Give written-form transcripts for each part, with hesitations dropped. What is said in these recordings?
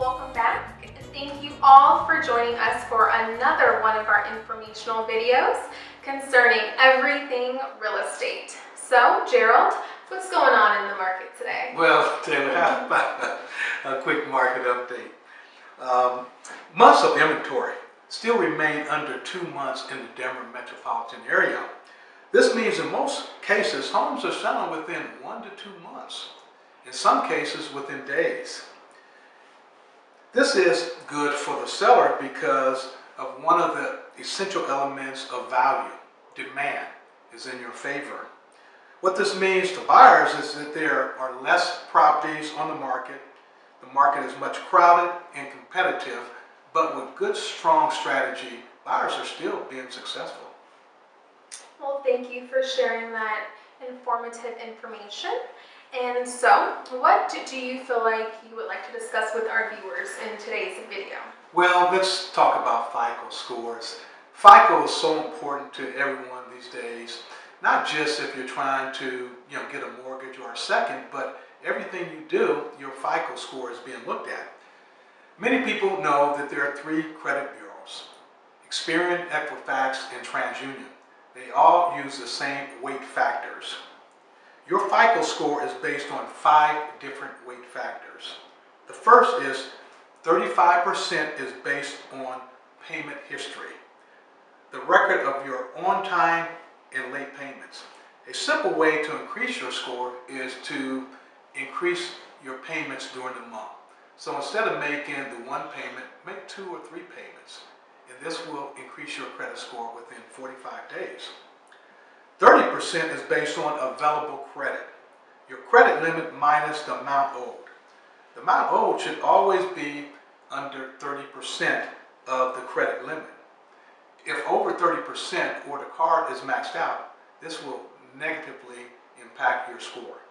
Welcome back. Thank you all for joining us for another one of our informational videos concerning everything real estate. So, Gerald, what's going on in the market today? Well, Taylor, how about a quick market update? Months of inventory still remain under 2 months in the Denver metropolitan area. This means in most cases, homes are selling within 1 to 2 months. In some cases, within days. This is good for the seller because of one of the essential elements of value. Demand is in your favor. What this means to buyers is that there are less properties on the market. The market is much crowded and competitive, but with good, strong strategy, buyers are still being successful. Well, thank you for sharing that informative information. And so, what do you feel like you would like to discuss with our viewers in today's video? Well, let's talk about FICO scores. FICO is so important to everyone these days, not just if you're trying to get a mortgage or a second, but everything you do, your FICO score is being looked at. Many people know that there are 3 credit bureaus, Experian, Equifax, and TransUnion. They all use the same weight factors. Your FICO score is based on 5 different weight factors. The first is 35% is based on payment history, the record of your on-time and late payments. A simple way to increase your score is to increase your payments during the month. So instead of making the 1 payment, make 2 or 3 payments, and this will increase your credit score within 45 days. 30% is based on available credit, your credit limit minus the amount owed. The amount owed should always be under 30% of the credit limit. If over 30% or the card is maxed out, this will negatively impact your score.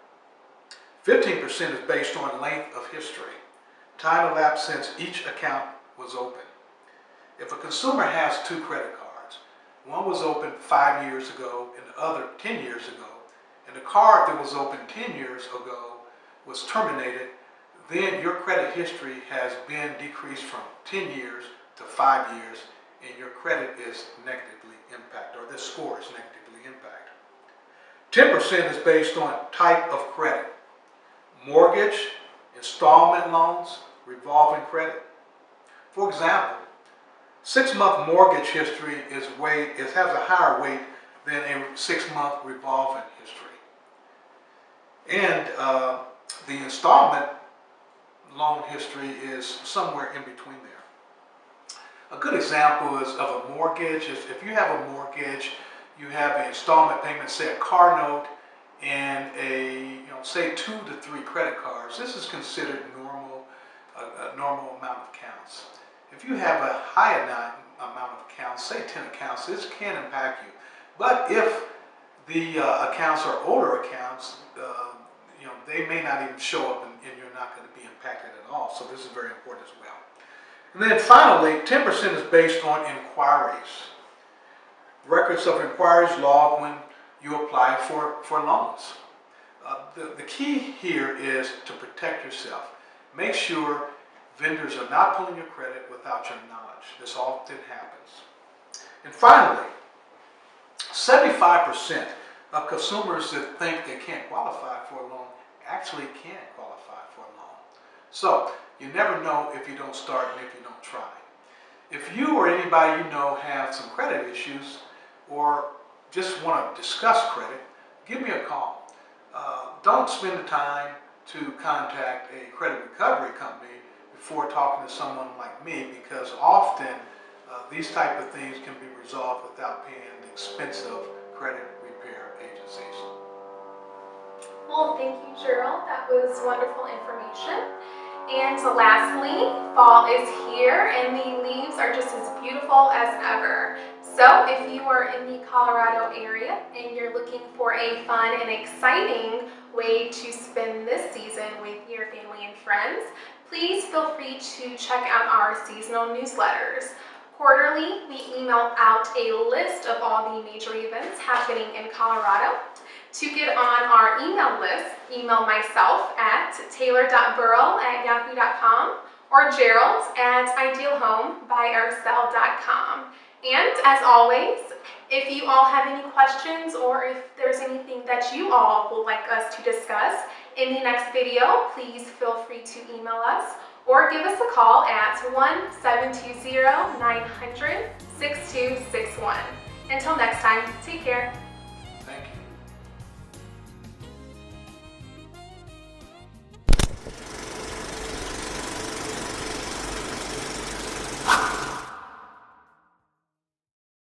15% is based on length of history, time elapsed since each account was open. If a consumer has 2 credit cards, one was opened 5 years ago and the other 10 years ago, and the card that was opened 10 years ago was terminated, then your credit history has been decreased from 10 years to 5 years, and your credit is negatively impacted, or this score is negatively impacted. 10% is based on type of credit, mortgage, installment loans, revolving credit. For example, 6-month mortgage history has a higher weight than a 6-month revolving history. And the installment loan history is somewhere in between there. A good example is of a mortgage. If you have a mortgage, you have an installment payment, say a car note, and say 2 to 3 credit cards. This is considered a normal amount of accounts. If you have a high amount of accounts, say 10 accounts, this can impact you. But if the accounts are older accounts, they may not even show up, and you're not going to be impacted at all. So this is very important as well. And then finally, 10% is based on inquiries. Records of inquiries logged when you apply for loans. The key here is to protect yourself. Make sure vendors are not pulling your credit without your knowledge. This often happens. And finally, 75% of consumers that think they can't qualify for a loan actually can qualify for a loan. So you never know if you don't start and if you don't try. If you or anybody you know have some credit issues or just want to discuss credit, give me a call. Don't spend the time to contact a credit recovery company before talking to someone like me, because often these type of things can be resolved without paying the expensive credit repair agencies. Well, thank you, Gerald. That was wonderful information. And lastly, fall is here and the leaves are just as beautiful as ever. So if you are in the Colorado area and you're looking for a fun and exciting way to spend this season with your family and friends, please feel free to check out our seasonal newsletters. Quarterly, we email out a list of all the major events happening in Colorado. To get on our email list, email myself at taylor.burl@yahoo.com or Gerald at idealhomebyourself.com. And as always, if you all have any questions or if there's anything that you all would like us to discuss in the next video, please feel free to email us or give us a call at 1-720-900-6261. Until next time, take care.